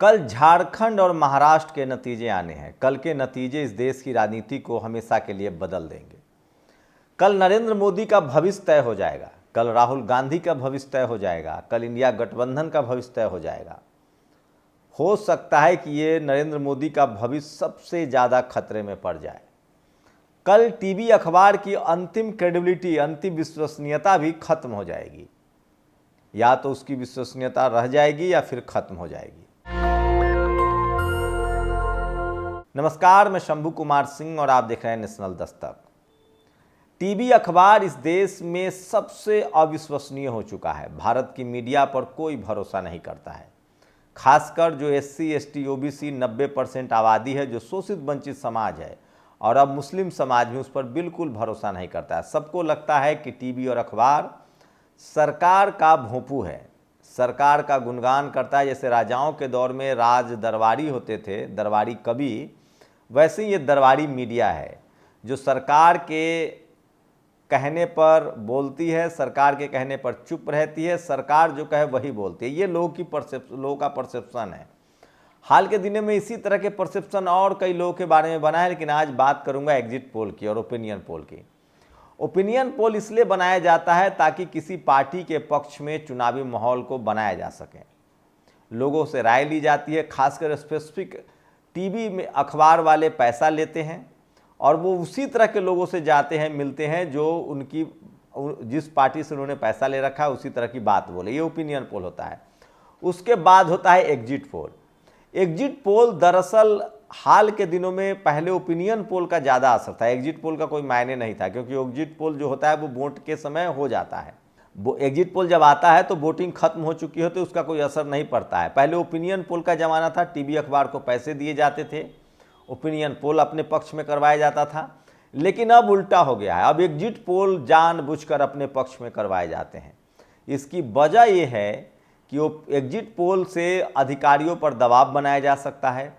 कल झारखंड और महाराष्ट्र के नतीजे आने हैं। कल के नतीजे इस देश की राजनीति को हमेशा के लिए बदल देंगे। कल नरेंद्र मोदी का भविष्य तय हो जाएगा, कल राहुल गांधी का भविष्य तय हो जाएगा, कल इंडिया गठबंधन का भविष्य तय हो जाएगा। हो सकता है कि ये नरेंद्र मोदी का भविष्य सबसे ज़्यादा खतरे में पड़ जाए। कल टीवी अखबार की अंतिम क्रेडिबिलिटी, अंतिम विश्वसनीयता भी खत्म हो जाएगी। या तो उसकी विश्वसनीयता रह जाएगी या फिर खत्म हो जाएगी। नमस्कार, मैं शंभू कुमार सिंह और आप देख रहे हैं नेशनल दस्तक। टीवी अखबार इस देश में सबसे अविश्वसनीय हो चुका है। भारत की मीडिया पर कोई भरोसा नहीं करता है, खासकर जो SC ST OBC 90% आबादी है, जो शोषित वंचित समाज है, और अब मुस्लिम समाज भी उस पर बिल्कुल भरोसा नहीं करता है। सबको लगता है कि टीवी और अखबार सरकार का भोंपू है, सरकार का गुणगान करता है। जैसे राजाओं के दौर में राज दरबारी होते थे, दरबारी कवि, वैसे ही ये दरबारी मीडिया है जो सरकार के कहने पर बोलती है, सरकार के कहने पर चुप रहती है, सरकार जो कहे वही बोलती है। ये लोगों का परसेप्शन है। हाल के दिनों में इसी तरह के परसेप्शन और कई लोगों के बारे में बना है, लेकिन आज बात करूंगा एग्जिट पोल की और ओपिनियन पोल की। ओपिनियन पोल इसलिए बनाया जाता है ताकि किसी पार्टी के पक्ष में चुनावी माहौल को बनाया जा सके। लोगों से राय ली जाती है, खासकर स्पेसिफिक टीवी में अखबार वाले पैसा लेते हैं और वो उसी तरह के लोगों से जाते हैं, मिलते हैं जो उनकी जिस पार्टी से उन्होंने पैसा ले रखा है उसी तरह की बात बोले। ये ओपिनियन पोल होता है। उसके बाद होता है एग्जिट पोल। एग्जिट पोल दरअसल हाल के दिनों में पहले ओपिनियन पोल का ज़्यादा असर था, एग्जिट पोल का कोई मायने नहीं था, क्योंकि एग्जिट पोल जो होता है वो वोट के समय हो जाता है। वो एग्जिट पोल जब आता है तो वोटिंग खत्म हो चुकी होती है, उसका कोई असर नहीं पड़ता है। पहले ओपिनियन पोल का ज़माना था, टीवी अखबार को पैसे दिए जाते थे, ओपिनियन पोल अपने पक्ष में करवाया जाता था। लेकिन अब उल्टा हो गया है, अब एग्जिट पोल जानबूझकर अपने पक्ष में करवाए जाते हैं। इसकी वजह यह है कि वो एग्जिट पोल से अधिकारियों पर दबाव बनाया जा सकता है।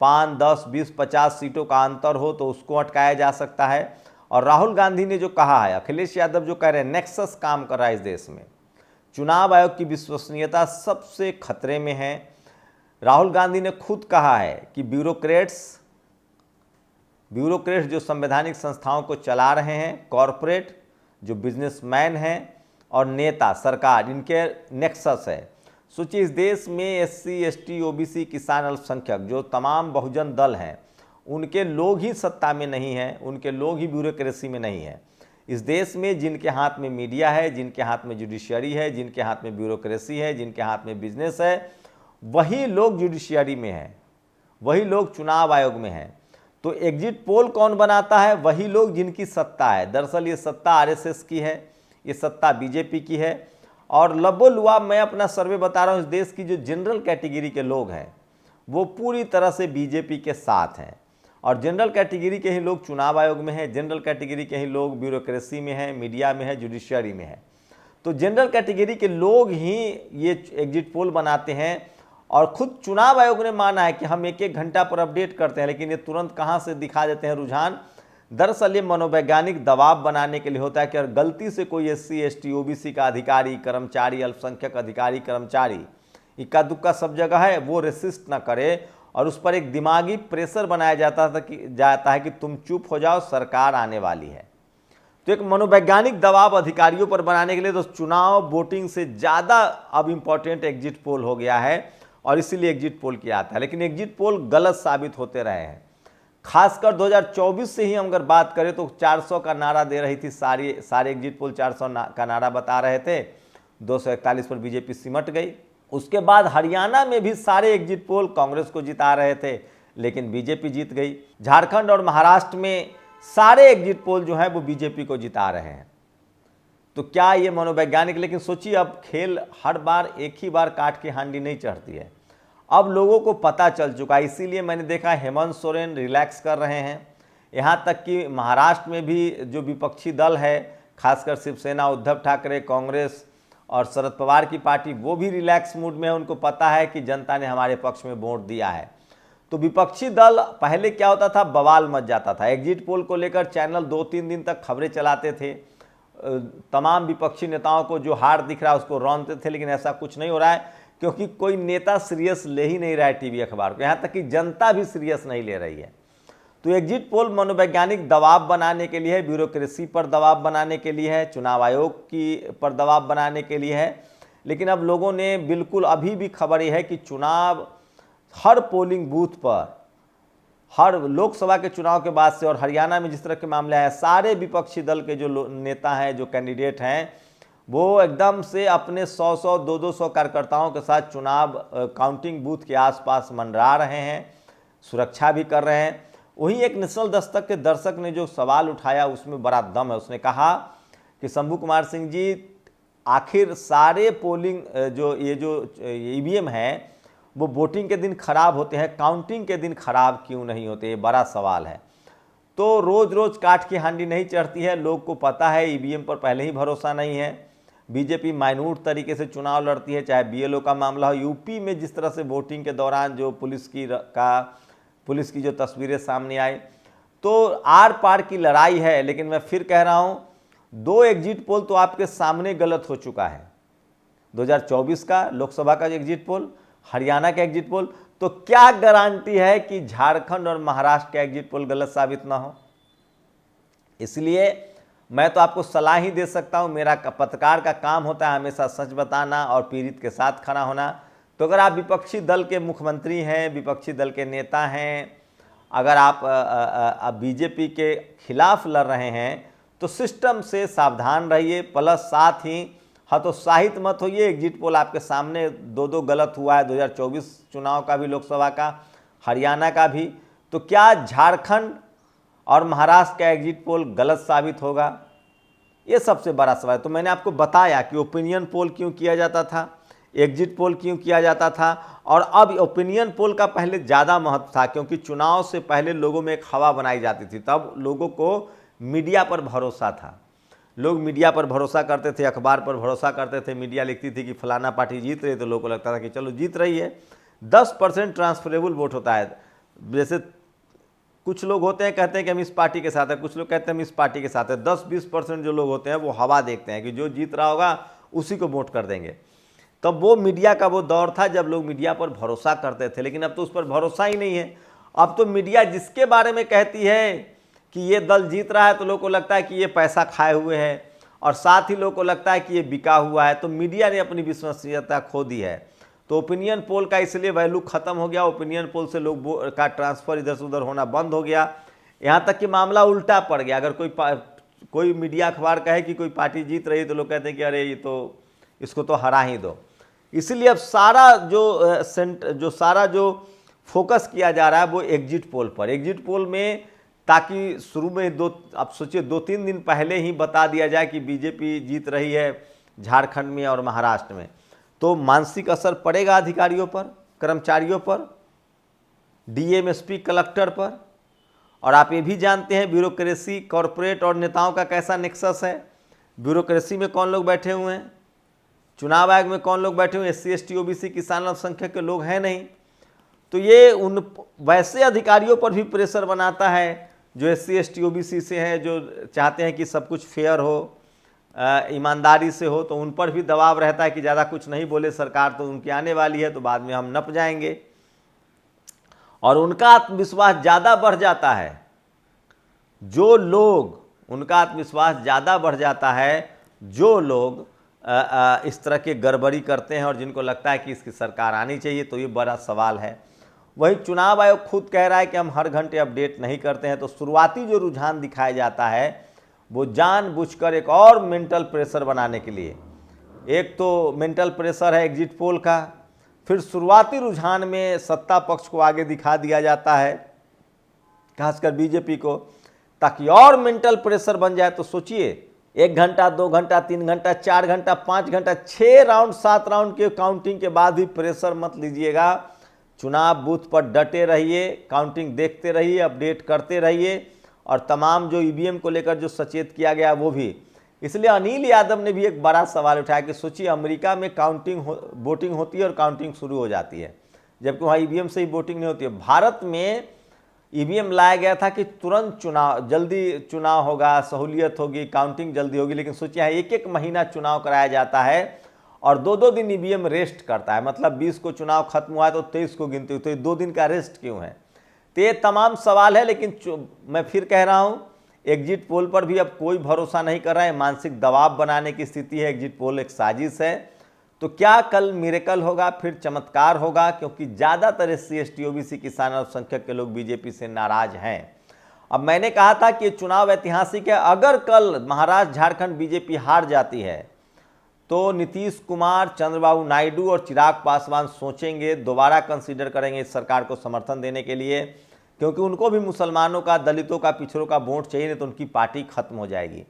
5, 10, 20, 50 सीटों का अंतर हो तो उसको अटकाया जा सकता है। और राहुल गांधी ने जो कहा है, अखिलेश यादव जो कह रहे हैं, नेक्सस काम कर रहा है इस देश में। चुनाव आयोग की विश्वसनीयता सबसे खतरे में है। राहुल गांधी ने खुद कहा है कि ब्यूरोक्रेट्स जो संवैधानिक संस्थाओं को चला रहे हैं, कॉरपोरेट जो बिजनेसमैन हैं और नेता सरकार, इनके नेक्सस है। सोचिए, इस देश में SC ST OBC किसान अल्पसंख्यक जो तमाम बहुजन दल हैं, उनके लोग ही सत्ता में नहीं हैं, उनके लोग ही ब्यूरोक्रेसी में नहीं है। इस देश में जिनके हाथ में मीडिया है, जिनके हाथ में जुडिशियरी है, जिनके हाथ में ब्यूरोक्रेसी है, जिनके हाथ में बिजनेस है, वही लोग जुडिशियरी में हैं, वही लोग चुनाव आयोग में हैं। तो एग्जिट पोल कौन बनाता है? वही लोग जिनकी सत्ता है। दरअसल ये सत्ता RSS की है, ये सत्ता BJP की है। और लबोलुआब मैं अपना सर्वे बता रहा हूँ, इस देश की जो जनरल कैटेगरी के लोग हैं वो पूरी तरह से BJP के साथ हैं। और जनरल कैटेगरी के ही लोग चुनाव आयोग में हैं, जनरल कैटेगरी के ही लोग ब्यूरोक्रेसी में हैं, मीडिया में है, जुडिशियरी में है। तो जनरल कैटेगरी के लोग ही ये एग्जिट पोल बनाते हैं। और खुद चुनाव आयोग ने माना है कि हम 1-1 घंटा पर अपडेट करते हैं, लेकिन ये तुरंत कहाँ से दिखा देते हैं रुझान। दरअसल ये मनोवैज्ञानिक दबाव बनाने के लिए होता है कि अगर गलती से कोई SC ST OBC का अधिकारी, कर्मचारी, अल्पसंख्यक अधिकारी, कर्मचारी, इक्का दुक्का सब जगह है, वो रेसिस्ट ना करे और उस पर एक दिमागी प्रेशर बनाया जाता है कि तुम चुप हो जाओ, सरकार आने वाली है। तो एक मनोवैज्ञानिक दबाव अधिकारियों पर बनाने के लिए तो चुनाव वोटिंग से ज़्यादा अब इम्पोर्टेंट एग्जिट पोल हो गया है और इसीलिए एग्जिट पोल किया आता है। लेकिन एग्जिट पोल गलत साबित होते रहे हैं। खासकर 2024 से ही हम अगर बात करें तो 400 का नारा दे रही थी, सारे एग्जिट पोल 400 का नारा बता रहे थे। 241 पर BJP सिमट गई। उसके बाद हरियाणा में भी सारे एग्जिट पोल कांग्रेस को जिता रहे थे, लेकिन BJP जीत गई। झारखंड और महाराष्ट्र में सारे एग्जिट पोल जो है वो BJP को जिता रहे हैं। तो क्या ये मनोवैज्ञानिक, लेकिन सोचिए अब खेल हर बार एक ही बार काट के हांडी नहीं चढ़ती है। अब लोगों को पता चल चुका है, इसीलिए मैंने देखा हेमंत सोरेन रिलैक्स कर रहे हैं। यहाँ तक कि महाराष्ट्र में भी जो विपक्षी दल है, खासकर शिवसेना, उद्धव ठाकरे, कांग्रेस और शरद पवार की पार्टी, वो भी रिलैक्स मूड में है। उनको पता है कि जनता ने हमारे पक्ष में वोट दिया है। तो विपक्षी दल, पहले क्या होता था, बवाल मच जाता था। एग्जिट पोल को लेकर चैनल 2-3 दिन तक खबरें चलाते थे, तमाम विपक्षी नेताओं को जो हार दिख रहा है उसको रौंदते थे, लेकिन ऐसा कुछ नहीं हो रहा है क्योंकि कोई नेता सीरियस ले ही नहीं रहा है टीवी अखबार को, यहाँ तक कि जनता भी सीरियस नहीं ले रही है। तो एग्जिट पोल मनोवैज्ञानिक दबाव बनाने के लिए है, ब्यूरोक्रेसी पर दबाव बनाने के लिए है, चुनाव आयोग की पर दबाव बनाने के लिए है। लेकिन अब लोगों ने बिल्कुल, अभी भी खबर यह है कि चुनाव हर पोलिंग बूथ पर, हर लोकसभा के चुनाव के बाद से और हरियाणा में जिस तरह के मामले हैं, सारे विपक्षी दल के जो नेता हैं, जो कैंडिडेट हैं, वो एकदम से अपने 100-100, 200-200 कार्यकर्ताओं के साथ चुनाव काउंटिंग बूथ के आसपास मंडरा रहे हैं, सुरक्षा भी कर रहे हैं। वहीं एक नेशनल दस्तक के दर्शक ने जो सवाल उठाया उसमें बड़ा दम है। उसने कहा कि शंभू कुमार सिंह जी, आखिर सारे पोलिंग जो ईवीएम है वो वोटिंग के दिन खराब होते हैं, काउंटिंग के दिन खराब क्यों नहीं होते, ये बड़ा सवाल है। तो रोज रोज काठ की हांडी नहीं चढ़ती है, लोग को पता है ईवीएम पर पहले ही भरोसा नहीं है। बीजेपी माइन्यूट तरीके से चुनाव लड़ती है, चाहे बीएलओ का मामला हो। यूपी में जिस तरह से वोटिंग के दौरान जो पुलिस की जो तस्वीरें सामने आई, तो आर पार की लड़ाई है। लेकिन मैं फिर कह रहा हूं, 2 एग्जिट पोल तो आपके सामने गलत हो चुका है, 2024 का लोकसभा का एग्जिट पोल, हरियाणा का एग्जिट पोल। तो क्या गारंटी है कि झारखंड और महाराष्ट्र का एग्जिट पोल गलत साबित ना हो। इसलिए मैं तो आपको सलाह ही दे सकता हूं, मेरा पत्रकार का काम होता है हमेशा सच बताना और पीड़ित के साथ खड़ा होना। तो अगर आप विपक्षी दल के मुख्यमंत्री हैं, विपक्षी दल के नेता हैं, अगर आप बीजेपी के खिलाफ लड़ रहे हैं, तो सिस्टम से सावधान रहिए। प्लस साथ ही हतोत्साहित मत होइए। एग्जिट पोल आपके सामने 2 गलत हुआ है, 2024 चुनाव का भी, लोकसभा का, हरियाणा का भी। तो क्या झारखंड और महाराष्ट्र का एग्जिट पोल गलत साबित होगा, ये सबसे बड़ा सवाल है। तो मैंने आपको बताया कि ओपिनियन पोल क्यों किया जाता था, एग्जिट पोल क्यों किया जाता था, और अब ओपिनियन पोल का पहले ज़्यादा महत्व था, क्योंकि चुनाव से पहले लोगों में एक हवा बनाई जाती थी। तब लोगों को मीडिया पर भरोसा था, लोग मीडिया पर भरोसा करते थे, अखबार पर भरोसा करते थे। मीडिया लिखती थी कि फलाना पार्टी जीत रही है, तो लोगों को लगता था कि चलो जीत रही है। 10% ट्रांसफरेबल वोट होता है। जैसे कुछ लोग होते हैं कहते हैं कि हम इस पार्टी के साथ हैं, कुछ लोग कहते हैं हम इस पार्टी के साथ हैं। 10-20% जो लोग होते हैं वो हवा देखते हैं कि जो जीत रहा होगा उसी को वोट कर देंगे। तब वो मीडिया का वो दौर था जब लोग मीडिया पर भरोसा करते थे। लेकिन अब तो उस पर भरोसा ही नहीं है। अब तो मीडिया जिसके बारे में कहती है कि ये दल जीत रहा है, तो लोगों को लगता है कि ये पैसा खाए हुए हैं, और साथ ही लोगों को लगता है कि ये बिका हुआ है। तो मीडिया ने अपनी विश्वसनीयता खो दी है। तो ओपिनियन पोल का इसलिए वैल्यू खत्म हो गया। ओपिनियन पोल से लोग का ट्रांसफ़र इधर से उधर होना बंद हो गया। यहाँ तक कि मामला उल्टा पड़ गया। अगर कोई मीडिया अखबार कहे कि कोई पार्टी जीत रही है, तो लोग कहते हैं कि अरे ये तो, इसको तो हरा ही दो। इसलिए अब सारा जो फोकस किया जा रहा है वो एग्जिट पोल पर। एग्जिट पोल में, ताकि शुरू में आप सोचिए 2-3 दिन पहले ही बता दिया जाए कि बीजेपी जीत रही है झारखंड में और महाराष्ट्र में, तो मानसिक असर पड़ेगा अधिकारियों पर, कर्मचारियों पर, डीएम, एसपी, कलेक्टर पर। और आप ये भी जानते हैं ब्यूरोक्रेसी, कॉरपोरेट और नेताओं का कैसा नेक्सस है। ब्यूरोक्रेसी में कौन लोग बैठे हुए हैं, चुनाव आयोग में कौन लोग बैठे हुए हैं, SC, ST, OBC, किसान अल्पसंख्यक के लोग हैं नहीं। तो ये उन वैसे अधिकारियों पर भी प्रेशर बनाता है जो SC, ST, OBC से हैं, जो चाहते हैं कि सब कुछ फेयर हो, ईमानदारी से हो। तो उन पर भी दबाव रहता है कि ज़्यादा कुछ नहीं बोले सरकार, तो उनकी आने वाली है, तो बाद में हम नप जाएंगे। और उनका आत्मविश्वास ज़्यादा बढ़ जाता है। उनका आत्मविश्वास ज़्यादा बढ़ जाता है जो लोग इस तरह के गड़बड़ी करते हैं और जिनको लगता है कि इसकी सरकार आनी चाहिए। तो ये बड़ा सवाल है। वही चुनाव आयोग खुद कह रहा है कि हम हर घंटे अपडेट नहीं करते हैं। तो शुरुआती जो रुझान दिखाया जाता है वो जानबूझकर एक और मेंटल प्रेशर बनाने के लिए। एक तो मेंटल प्रेशर है एग्जिट पोल का, फिर शुरुआती रुझान में सत्ता पक्ष को आगे दिखा दिया जाता है, खासकर बीजेपी को, ताकि और मेंटल प्रेशर बन जाए। तो सोचिए 1 घंटा, 2 घंटा, 3 घंटा, 4 घंटा, 5 घंटा, 6 राउंड, 7 राउंड के काउंटिंग के बाद भी प्रेशर मत लीजिएगा। चुनाव बूथ पर डटे रहिए, काउंटिंग देखते रहिए, अपडेट करते रहिए, और तमाम जो ईवीएम को लेकर जो सचेत किया गया वो भी। इसलिए अनिल यादव ने भी एक बड़ा सवाल उठाया कि सोचिए अमेरिका में वोटिंग होती है और काउंटिंग शुरू हो जाती है, जबकि वहाँ ईवीएम से ही वोटिंग नहीं होती है। भारत में ईवीएम लाया गया था कि तुरंत जल्दी चुनाव होगा, सहूलियत होगी, काउंटिंग जल्दी होगी। लेकिन सोचिए 1-1 महीना चुनाव कराया जाता है और 2-2 दिन ईवीएम रेस्ट करता है। मतलब 20 को चुनाव खत्म हुआ है तो 23 को गिनती हुई, तो ये 2 दिन का रेस्ट क्यों है? तो ये तमाम सवाल है। लेकिन मैं फिर कह रहा हूँ, एग्जिट पोल पर भी अब कोई भरोसा नहीं कर रहा है। मानसिक दबाव बनाने की स्थिति है। एग्जिट पोल एक साजिश है। तो क्या कल मिरेकल होगा, फिर चमत्कार होगा? क्योंकि ज़्यादातर SC ST OBC किसान अल्पसंख्यक के लोग बीजेपी से नाराज हैं। अब मैंने कहा था कि चुनाव ऐतिहासिक है। अगर कल महाराष्ट्र झारखंड बीजेपी हार जाती है तो नीतीश कुमार, चंद्रबाबू नायडू और चिराग पासवान सोचेंगे, दोबारा कंसीडर करेंगे इस सरकार को समर्थन देने के लिए, क्योंकि उनको भी मुसलमानों का, दलितों का, पिछड़ों का वोट चाहिए, नहीं तो उनकी पार्टी खत्म हो जाएगी।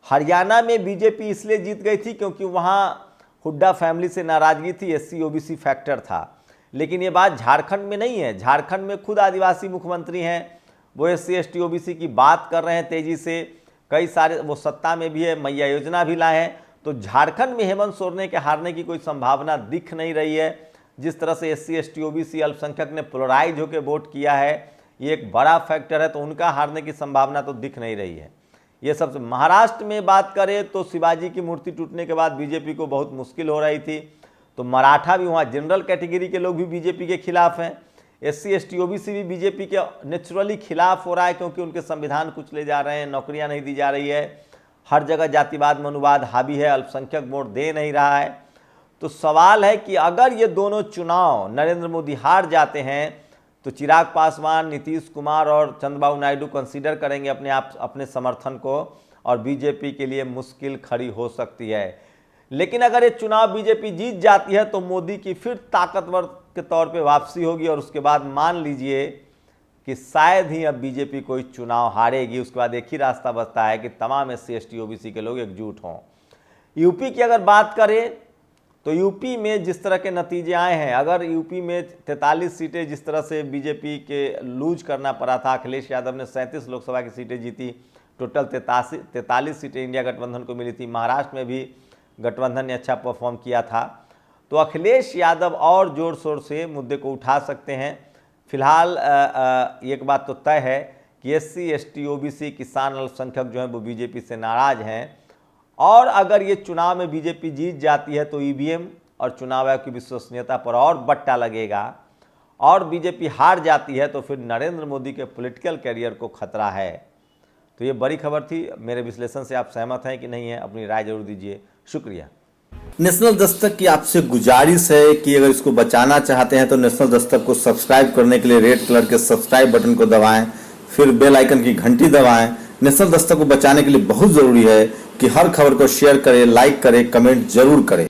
हरियाणा में बीजेपी इसलिए जीत गई थी क्योंकि वहाँ हुड्डा फैमिली से नाराजगी थी, SC OBC फैक्टर था। लेकिन ये बात झारखंड में नहीं है। झारखंड में खुद आदिवासी मुख्यमंत्री हैं, वो SC ST OBC की बात कर रहे हैं तेजी से। कई सारे वो सत्ता में भी है, मैया योजना भी लाए हैं। तो झारखंड में हेमंत सोरेन के हारने की कोई संभावना दिख नहीं रही है। जिस तरह से SC ST OBC अल्पसंख्यक ने पोलराइज होकर वोट किया है, ये एक बड़ा फैक्टर है। तो उनका हारने की संभावना तो दिख नहीं रही है। ये सबसे महाराष्ट्र में बात करें तो शिवाजी की मूर्ति टूटने के बाद बीजेपी को बहुत मुश्किल हो रही थी। तो मराठा भी, वहाँ जनरल कैटेगरी के लोग भी बीजेपी के खिलाफ हैं। SC ST OBC भी बीजेपी के नेचुरली खिलाफ हो रहा है, क्योंकि उनके संविधान कुछ ले जा रहे हैं, नौकरियां नहीं दी जा रही है, हर जगह जातिवाद मनुवाद हावी है, अल्पसंख्यक वोट दे नहीं रहा है। तो सवाल है कि अगर ये दोनों चुनाव नरेंद्र मोदी हार जाते हैं तो चिराग पासवान, नीतीश कुमार और चंद्रबाबू नायडू कंसीडर करेंगे अपने समर्थन को, और बीजेपी के लिए मुश्किल खड़ी हो सकती है। लेकिन अगर ये चुनाव बीजेपी जीत जाती है तो मोदी की फिर ताकतवर के तौर पे वापसी होगी, और उसके बाद मान लीजिए कि शायद ही अब बीजेपी कोई चुनाव हारेगी। उसके बाद एक ही रास्ता बचता है कि तमाम SC ST OBC के लोग एकजुट हों। यूपी की अगर बात करें तो यूपी में जिस तरह के नतीजे आए हैं, अगर यूपी में 43 सीटें जिस तरह से बीजेपी के लूज करना पड़ा था, अखिलेश यादव ने 37 लोकसभा की सीटें जीती, टोटल 43 सीटें इंडिया गठबंधन को मिली थी। महाराष्ट्र में भी गठबंधन ने अच्छा परफॉर्म किया था। तो अखिलेश यादव और जोर शोर से मुद्दे को उठा सकते हैं। फिलहाल एक बात तो तय है कि SC ST OBC किसान अल्पसंख्यक जो हैं वो बीजेपी से नाराज हैं। और अगर ये चुनाव में बीजेपी जीत जाती है तो EVM और चुनाव आयोग की विश्वसनीयता पर और बट्टा लगेगा, और बीजेपी हार जाती है तो फिर नरेंद्र मोदी के पॉलिटिकल कैरियर को खतरा है। तो ये बड़ी खबर थी। मेरे विश्लेषण से आप सहमत हैं कि नहीं है? अपनी राय जरूर दीजिए। शुक्रिया। नेशनल दस्तक की आपसे गुजारिश है कि अगर इसको बचाना चाहते हैं तो नेशनल दस्तक को सब्सक्राइब करने के लिए रेड कलर के सब्सक्राइब बटन को दबाएं, फिर बेल आइकन की घंटी दबाएं। नेशनल दस्तक को बचाने के लिए बहुत जरूरी है कि हर खबर को शेयर करें, लाइक करें, कमेंट जरूर करें।